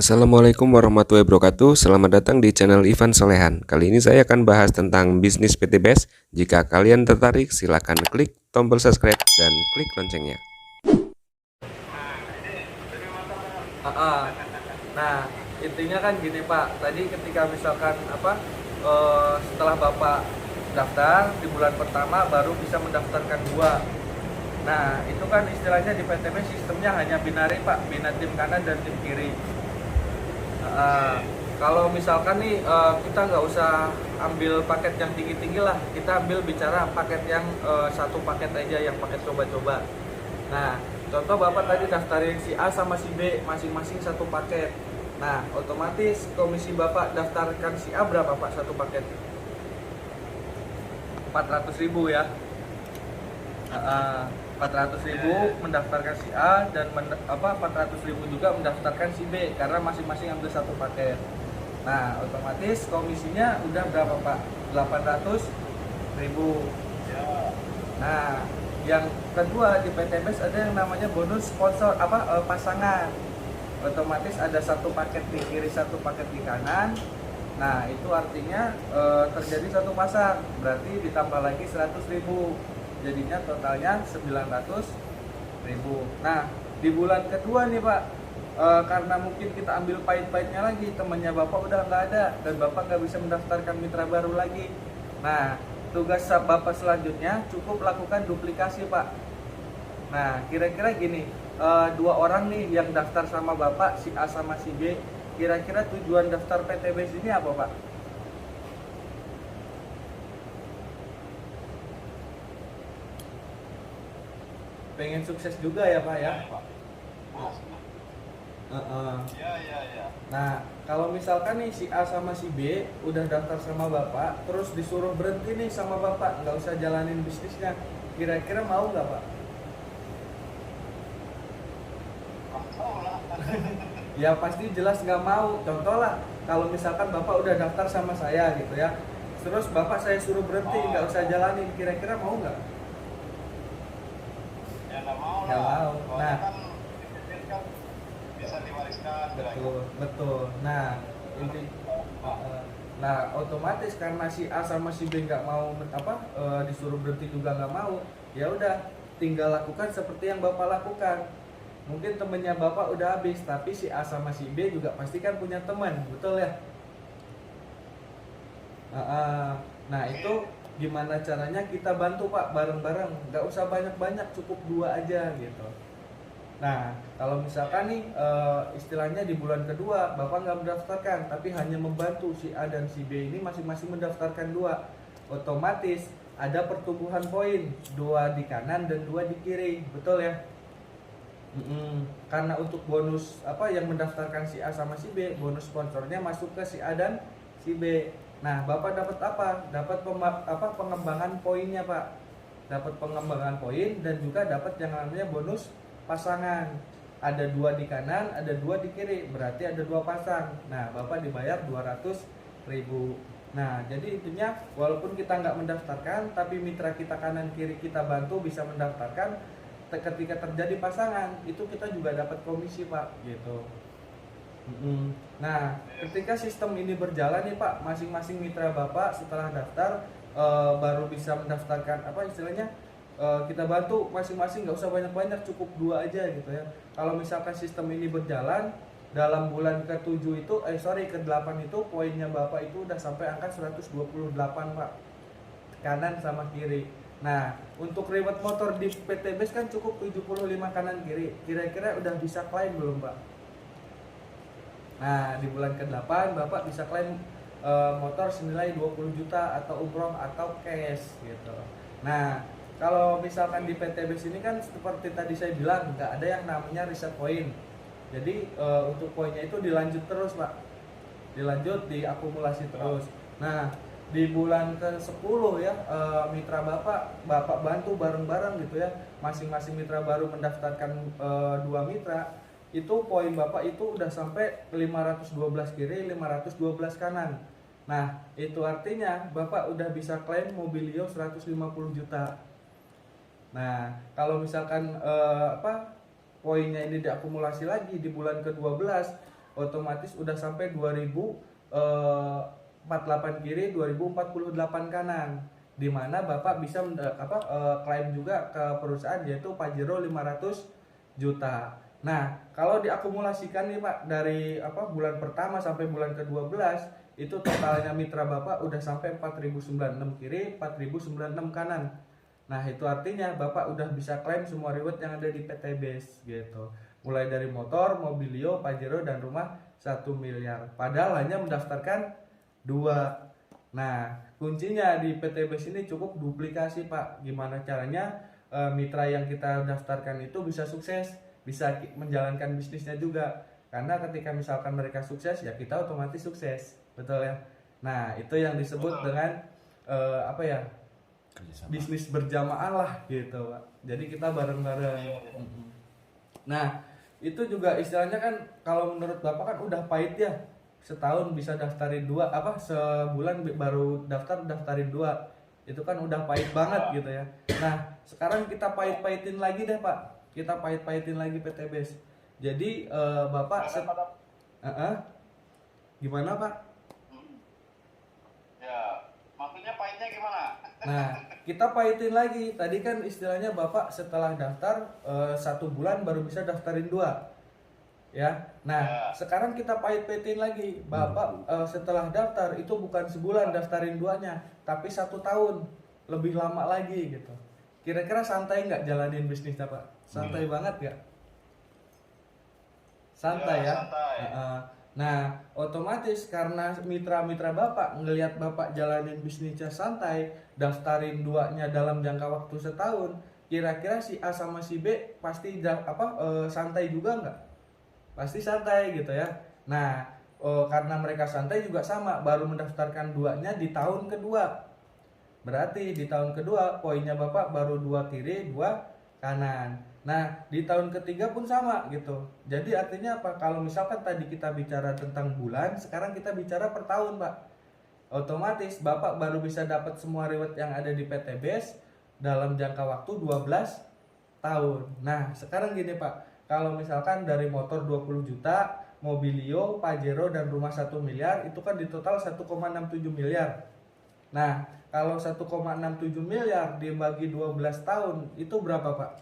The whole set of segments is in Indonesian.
Assalamualaikum warahmatullahi wabarakatuh. Selamat datang di channel Ivan Solehan. Kali ini saya akan bahas tentang bisnis PTBS. Jika kalian tertarik, silakan klik tombol subscribe dan klik loncengnya. Nah, intinya kan gini Pak. Tadi ketika misalkan setelah Bapak daftar di bulan pertama baru bisa mendaftarkan dua. Nah, itu kan istilahnya di PTB sistemnya hanya binari Pak, bina tim kanan dan tim kiri. Kalau misalkan nih kita nggak usah ambil paket yang tinggi-tinggi lah, kita ambil bicara paket yang satu paket aja, yang paket coba-coba. Nah, contoh Bapak tadi daftarin si A sama si B masing-masing satu paket. Nah, otomatis komisi Bapak daftarkan si A berapa Pak satu paket? 400.000 ya. 400.000 mendaftarkan si A dan 400.000 juga mendaftarkan si B karena masing-masing ambil satu paket. Nah, otomatis komisinya udah berapa Pak? 800.000. Nah, yang kedua di PTBS ada yang namanya bonus sponsor pasangan. Otomatis ada satu paket di kiri, satu paket di kanan. Nah, itu artinya terjadi satu pasang, berarti ditambah lagi 100.000. Jadinya totalnya 900.000. Nah, di bulan kedua nih Pak, karena mungkin kita ambil pahit-pahitnya lagi, temannya Bapak udah nggak ada dan Bapak nggak bisa mendaftarkan mitra baru lagi. Nah, tugas Bapak selanjutnya cukup lakukan duplikasi Pak. Nah, kira-kira gini, dua orang nih yang daftar sama Bapak, si A sama si B, kira-kira tujuan daftar PTBS ini apa Pak? Pengen sukses juga ya Pak ya? Nah, kalau misalkan nih si A sama si B udah daftar sama Bapak, terus disuruh berhenti nih sama Bapak, nggak usah jalanin bisnisnya, kira-kira mau nggak Pak? Ya pasti jelas nggak mau. Contoh lah, kalau misalkan Bapak udah daftar sama saya gitu ya, terus Bapak saya suruh berhenti, nggak usah jalanin, kira-kira mau nggak? Ya nggak mau Nggak lah. mau. Soalnya Nah, kan kan bisa diwariskan. betul. Nah, inti nah otomatis karena si A sama si B nggak mau disuruh berhenti juga nggak mau, ya udah tinggal lakukan seperti yang Bapak lakukan. Mungkin temennya Bapak udah habis, tapi si A sama si B juga pasti kan punya teman, betul ya? Nah, itu gimana caranya kita bantu Pak bareng-bareng, nggak usah banyak-banyak, cukup dua aja gitu. Nah, kalau misalkan nih istilahnya di bulan kedua Bapak nggak mendaftarkan, tapi hanya membantu si A dan si B ini masing-masing mendaftarkan dua, otomatis ada pertumbuhan poin, dua di kanan dan dua di kiri, betul ya? Karena untuk bonus yang mendaftarkan si A sama si B, bonus sponsornya masuk ke si A dan si B. Nah, Bapak dapat apa? Dapat pengembangan poinnya Pak. Dapat pengembangan poin dan juga dapat yang namanya bonus pasangan. Ada dua di kanan, ada dua di kiri, berarti ada dua pasang. Nah, Bapak dibayar 200.000. Nah, jadi intinya walaupun kita nggak mendaftarkan, tapi mitra kita kanan kiri kita bantu bisa mendaftarkan. Ketika terjadi pasangan, itu kita juga dapat komisi Pak, gitu. Nah, ketika sistem ini berjalan nih Pak, masing-masing mitra Bapak setelah daftar baru bisa mendaftarkan istilahnya kita bantu masing-masing, nggak usah banyak-banyak, cukup dua aja gitu ya. Kalau misalkan sistem ini berjalan dalam bulan ke-7 itu ke-8 itu poinnya Bapak itu udah sampai angka 128 Pak, kanan sama kiri. Nah, untuk reward motor di PTBS kan cukup 75 kanan kiri. Kira-kira udah bisa klaim belum Pak? Nah, di bulan ke-8 Bapak bisa klaim motor senilai 20 juta atau umroh atau cash gitu. Nah, kalau misalkan di PTBS ini kan seperti tadi saya bilang, nggak ada yang namanya reset point. Jadi untuk poinnya itu dilanjut terus Pak, dilanjut, diakumulasi terus. Nah, di bulan ke-10 ya mitra Bapak bantu bareng-bareng gitu ya, masing-masing mitra baru mendaftarkan dua mitra, itu poin Bapak itu udah sampai 512 kiri, 512 kanan. Nah, itu artinya Bapak udah bisa klaim Mobilio 150 juta. Nah, kalau misalkan poinnya ini diakumulasi lagi di bulan ke-12, otomatis udah sampai 2048 kiri, 2048 kanan. Di mana Bapak bisa klaim juga ke perusahaan yaitu Pajero 500 juta. Nah, kalau diakumulasikan nih Pak dari bulan pertama sampai bulan ke-12 itu totalnya mitra Bapak udah sampai 4096 kiri, 4096 kanan. Nah, itu artinya Bapak udah bisa klaim semua reward yang ada di PT BES gitu. Mulai dari motor, mobilio, Pajero dan rumah 1 miliar. Padahal hanya mendaftarkan 2. Nah, kuncinya di PT BES ini cukup duplikasi Pak. Gimana caranya mitra yang kita daftarkan itu bisa sukses, bisa menjalankan bisnisnya juga. Karena ketika misalkan mereka sukses, ya kita otomatis sukses, betul ya. Nah, itu yang disebut dengan bisnis berjamaah lah gitu Pak. Jadi kita bareng-bareng. Nah, itu juga istilahnya kan kalau menurut Bapak kan udah pahit ya. Setahun bisa daftarin 2, sebulan baru daftarin 2. Itu kan udah pahit banget gitu ya. Nah, sekarang kita pahit-pahitin lagi deh Pak. Kita pahit-pahitin lagi PT BES. Jadi Bapak gimana Pak? Ya, maksudnya pahitnya gimana? Nah, kita pahitin lagi. Tadi kan istilahnya Bapak setelah daftar 1 bulan baru bisa daftarin 2. Ya. Nah, sekarang kita pahit-pahitin lagi. Bapak setelah daftar itu bukan sebulan daftarin 2-nya, tapi 1 tahun. Lebih lama lagi gitu. Kira-kira santai nggak jalanin bisnisnya Pak? Santai banget nggak? Santai ya. Santai. Nah, otomatis karena mitra-mitra Bapak ngelihat Bapak jalanin bisnisnya santai, daftarin 2-nya dalam jangka waktu setahun, kira-kira si A sama si B pasti santai juga nggak? Pasti santai gitu ya. Nah, karena mereka santai juga sama, baru mendaftarkan 2-nya di tahun kedua. Berarti di tahun kedua poinnya Bapak baru 2 kiri, 2 kanan. Nah, di tahun ketiga pun sama gitu. Jadi artinya apa? Kalau misalkan tadi kita bicara tentang bulan, sekarang kita bicara per tahun, Pak. Otomatis Bapak baru bisa dapat semua reward yang ada di PT BES dalam jangka waktu 12 tahun. Nah, sekarang gini, Pak. Kalau misalkan dari motor 20 juta, mobilio, Pajero dan rumah 1 miliar, itu kan di total 1,67 miliar. Nah, kalau 1,67 miliar dibagi 12 tahun, itu berapa, Pak?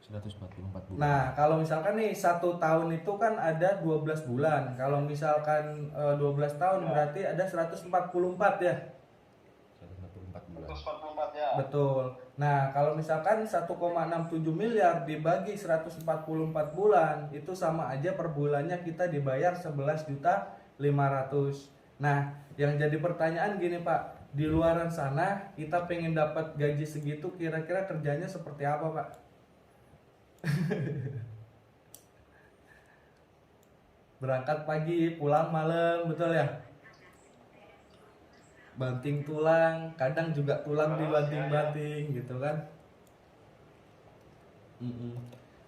144 bulan. Nah, kalau misalkan nih 1 tahun itu kan ada 12 bulan. Kalau misalkan 12 tahun berarti ada 144 ya. 144 bulan. 144 ya. Betul. Nah, kalau misalkan 1,67 miliar dibagi 144 bulan, itu sama aja per bulannya kita dibayar 11.500.000. Nah, yang jadi pertanyaan gini, Pak. Di luaran sana kita pengen dapat gaji segitu, kira-kira kerjanya seperti apa, Pak? Berangkat pagi, pulang malam, betul ya? Banting tulang, kadang juga tulang dibanting-banting gitu kan.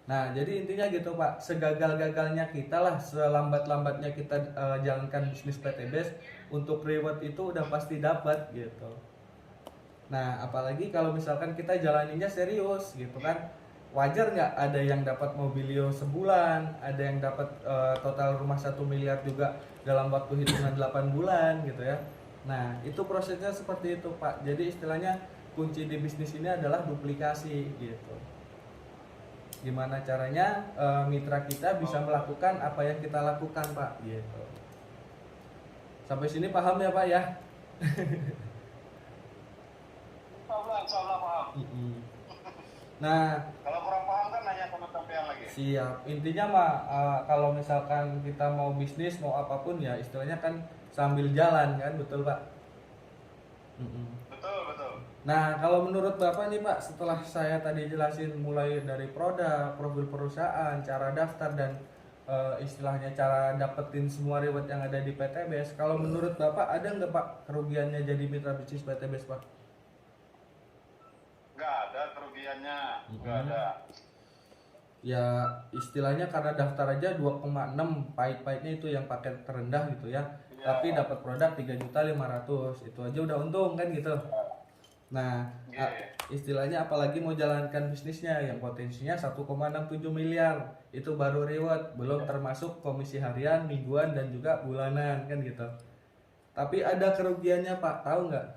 Nah, jadi intinya gitu Pak, segagal-gagalnya kita lah, selambat-lambatnya kita jalankan bisnis PT BES, untuk reward itu udah pasti dapat gitu. Nah, apalagi kalau misalkan kita jalaninnya serius gitu kan. Wajar nggak ada yang dapat mobilio sebulan, ada yang dapat total rumah 1 miliar juga dalam waktu hitungan 8 bulan gitu ya. Nah, itu prosesnya seperti itu Pak. Jadi istilahnya kunci di bisnis ini adalah duplikasi gitu. Gimana caranya mitra kita bisa melakukan apa yang kita lakukan Pak gitu. Sampai sini paham ya Pak ya? Insya Allah paham. Nah, Kalau kurang paham kan nanya sama sampean lagi. siap. Intinya mah kalau misalkan kita mau bisnis mau apapun ya istilahnya kan sambil jalan kan, betul Pak? Betul. Nah, kalau menurut Bapak nih Pak, setelah saya tadi jelasin mulai dari produk, profil perusahaan, cara daftar dan istilahnya cara dapetin semua reward yang ada di PT BES, kalau menurut Bapak ada nggak Pak kerugiannya jadi mitra bisnis PT BES Pak? Nggak ada kerugiannya, nggak ada. Ya istilahnya karena daftar aja 2,6, pahit-pahitnya itu yang paket terendah gitu ya. Ya. Tapi dapat produk 3.500.000, itu aja udah untung kan gitu. Nah, Iya. istilahnya apalagi mau jalankan bisnisnya yang potensinya 1,67 miliar, itu baru reward, belum termasuk komisi harian, mingguan dan juga bulanan kan gitu. Tapi ada kerugiannya Pak, tahu nggak?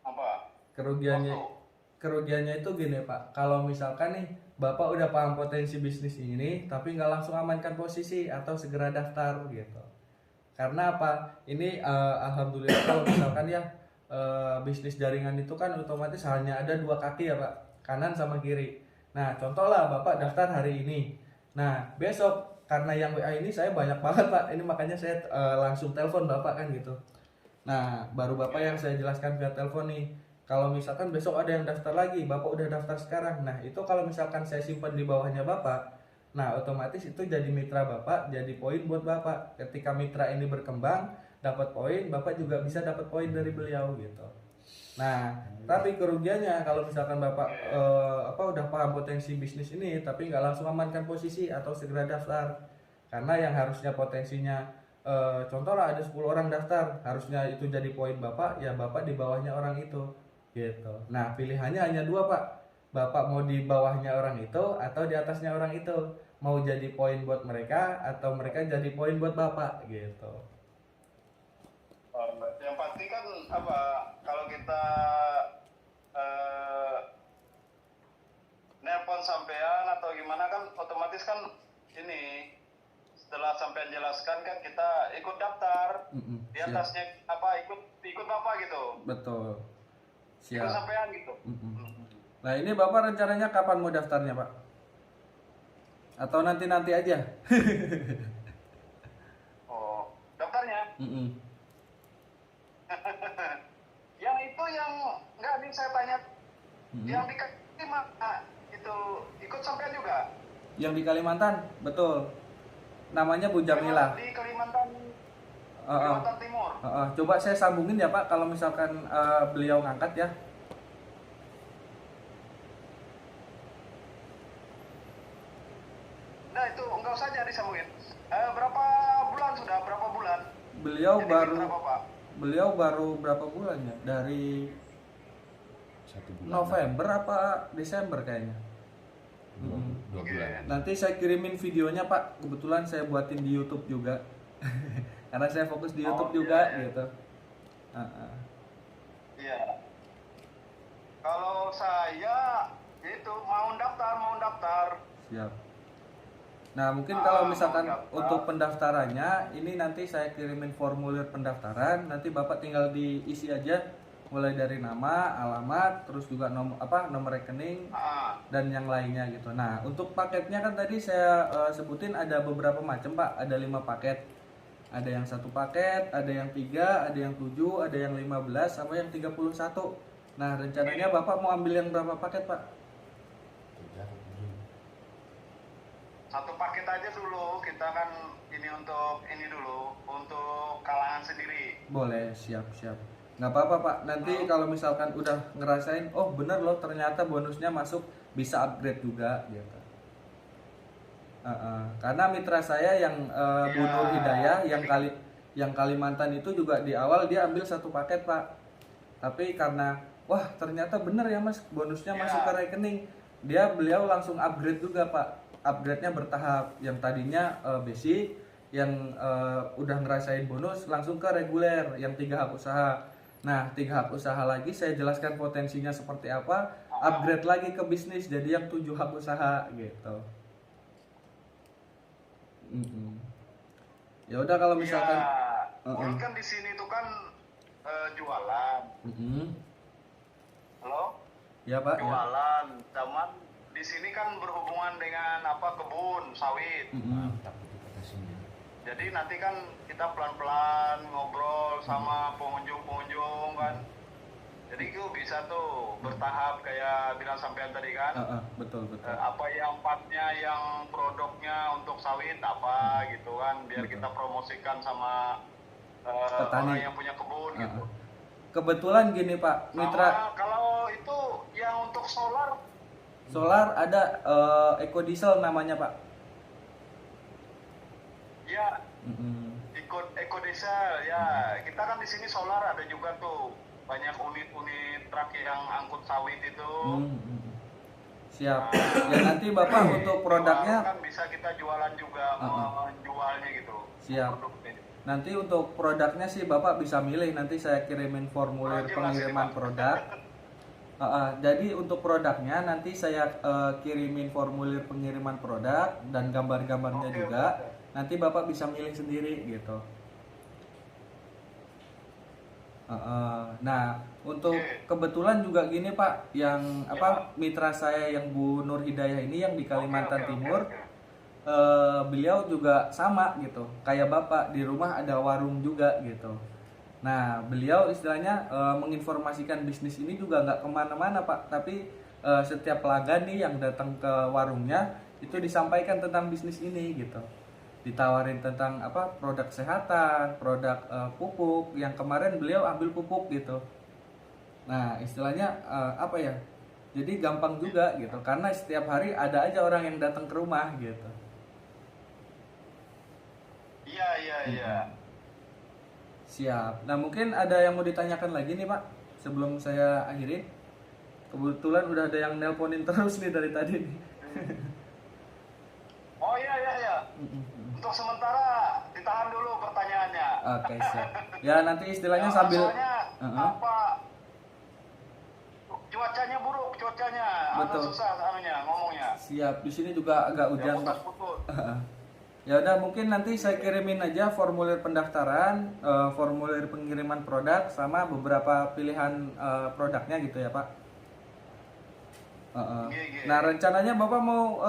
Apa? Kerugiannya Waktu. kerugiannya itu gini Pak, kalau misalkan nih Bapak udah paham potensi bisnis ini tapi nggak langsung amankan posisi atau segera daftar gitu. Karena apa? Ini alhamdulillah kalau misalkan ya bisnis jaringan itu kan otomatis hanya ada dua kaki ya Pak, kanan sama kiri. Nah contoh lah Bapak daftar hari ini. Nah besok karena yang WA ini saya banyak banget Pak, ini makanya saya langsung telepon Bapak kan gitu. Nah baru Bapak yang saya jelaskan via telepon nih. Kalau misalkan besok ada yang daftar lagi, Bapak udah daftar sekarang. Nah itu kalau misalkan saya simpan di bawahnya Bapak, nah otomatis itu jadi mitra Bapak, jadi poin buat Bapak. Ketika mitra ini berkembang, dapat poin, Bapak juga bisa dapat poin dari beliau gitu. Nah, tapi kerugiannya kalau misalkan Bapak udah paham potensi bisnis ini, tapi nggak langsung amankan posisi atau segera daftar, karena yang harusnya potensinya contoh lah ada 10 orang daftar, harusnya itu jadi poin Bapak, ya Bapak di bawahnya orang itu gitu. Nah, pilihannya hanya dua Pak. Bapak mau di bawahnya orang itu atau di atasnya orang itu, mau jadi poin buat mereka atau mereka jadi poin buat Bapak gitu. Yang pasti kan apa? Kalau kita eh, nelpon sampean atau gimana kan otomatis kan ini setelah sampean jelaskan kan kita ikut daftar di Siap. atasnya apa ikut Bapak gitu. Betul. Ikut Siap. sampean gitu. Nah, ini Bapak rencananya kapan mau daftarnya, Pak? Atau nanti-nanti aja? Oh, daftarnya Mm-mm. yang itu yang nggak nih saya tanya Mm-mm. yang di Kalimantan itu ikut sampean juga. Yang di Kalimantan, betul. Namanya Bu Jamila. Di Kalimantan Kalimantan Timur. Coba saya sambungin ya Pak, kalau misalkan beliau ngangkat ya. Nah itu enggak usah jadi disambungin. Berapa bulan sudah? Berapa bulan? Beliau Jadi baru mitra Bapak? beliau baru berapa bulan ya? Dari 1 bulan. November apa Desember kayaknya. Dua Oke. bulan. Nanti saya kirimin videonya Pak. Kebetulan saya buatin di YouTube juga. Karena saya fokus di YouTube Oh, juga iya. gitu. Uh-uh. Iya. Kalau saya itu mau daftar. Siap. Nah, mungkin kalau misalkan mendaftar. untuk pendaftarannya, ini nanti saya kirimin formulir pendaftaran, nanti Bapak tinggal diisi aja mulai dari nama, alamat, terus juga nomor rekening Ah, dan yang lainnya gitu. Nah, untuk paketnya kan tadi saya sebutin ada beberapa macam, Pak. Ada 5 paket. Ada yang 1 paket, ada yang 3, ada yang 7, ada yang 15 sama yang 31. Nah, rencananya Bapak mau ambil yang berapa paket, Pak? satu paket aja dulu. Kita kan ini dulu untuk kalangan sendiri. Boleh, siap. Nggak apa-apa Pak, nanti kalau misalkan udah ngerasain, oh bener loh ternyata bonusnya masuk, bisa upgrade juga gitu. Karena mitra saya yang Bu Iya. Nur Hidayah yang Kalimantan itu juga di awal dia ambil 1 paket Pak. Tapi karena wah ternyata bener ya Mas, bonusnya Iya. masuk ke rekening, beliau langsung upgrade juga Pak. Upgrade-nya bertahap, yang tadinya basic, yang udah ngerasain bonus langsung ke reguler, yang 3 hak usaha. Nah, 3 hak usaha lagi saya jelaskan potensinya seperti apa, upgrade lagi ke bisnis jadi yang 7 hak usaha gitu. Ya udah kalau misalkan Iya. Kan di sini tuh kan jualan. Halo? ya Pak ya. Jualan. Cuman di sini kan berhubungan dengan kebun sawit. Mantap itu potensinya. Jadi nanti kan kita pelan-pelan ngobrol sama pengunjung kan. Jadi itu bisa tuh bertahap kayak bilang sampean tadi kan. Betul. Apa yang partnya, yang produknya untuk sawit apa gitu kan, biar kita promosikan sama Petani. orang yang punya kebun gitu. Kebetulan gini Pak, mitra Sama kalau itu yang untuk solar ada ecodiesel namanya Pak. ya Eco diesel ya. Kita kan di sini solar ada juga tuh. Banyak unit-unit truk yang angkut sawit itu. Siap. Ya nanti Bapak untuk produknya kan bisa kita jualan juga, menjualnya gitu. siap. Nanti untuk produknya sih Bapak bisa milih, nanti saya kirimin formulir pengiriman produk. Jadi untuk produknya nanti saya kirimin formulir pengiriman produk dan gambar-gambarnya juga. Nanti Bapak bisa milih sendiri gitu. Nah, untuk kebetulan juga gini Pak, yang mitra saya yang Bu Nur Hidayah ini yang di Kalimantan Timur, beliau juga sama gitu, kayak Bapak di rumah ada warung juga gitu. Nah, beliau istilahnya menginformasikan bisnis ini juga nggak kemana-mana Pak, tapi setiap pelanggan nih yang datang ke warungnya itu disampaikan tentang bisnis ini gitu. Ditawarin tentang produk kesehatan, produk pupuk. Yang kemarin beliau ambil pupuk gitu. Nah istilahnya jadi gampang juga gitu, karena setiap hari ada aja orang yang datang ke rumah gitu. Iya. Siap. Nah mungkin ada yang mau ditanyakan lagi nih Pak sebelum saya akhiri. Kebetulan udah ada yang nelponin terus nih dari tadi nih. Oh iya. Untuk sementara ditahan dulu pertanyaannya. Oke, siap. Ya nanti istilahnya sambil cuacanya buruk, agak susah ngomongnya. Siap. Di sini juga agak hujan Pak. Ya udah, mungkin nanti saya kirimin aja formulir pendaftaran, formulir pengiriman produk sama beberapa pilihan produknya gitu ya Pak. Nah rencananya Bapak mau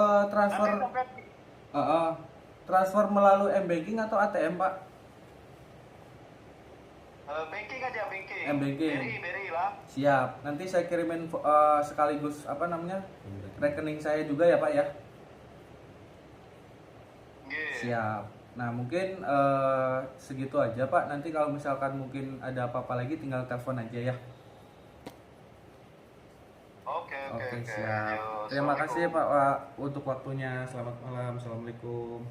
transfer melalui M-Banking atau ATM Pak? Banking aja, banking. M-Banking. Beri lah. Siap. Nanti saya kirimin sekaligus rekening saya juga ya Pak ya. Siap. Nah mungkin segitu aja Pak. Nanti kalau misalkan mungkin ada apa-apa lagi tinggal telepon aja ya. Oke, siap. Terima kasih Pak untuk waktunya. Selamat malam. Assalamualaikum.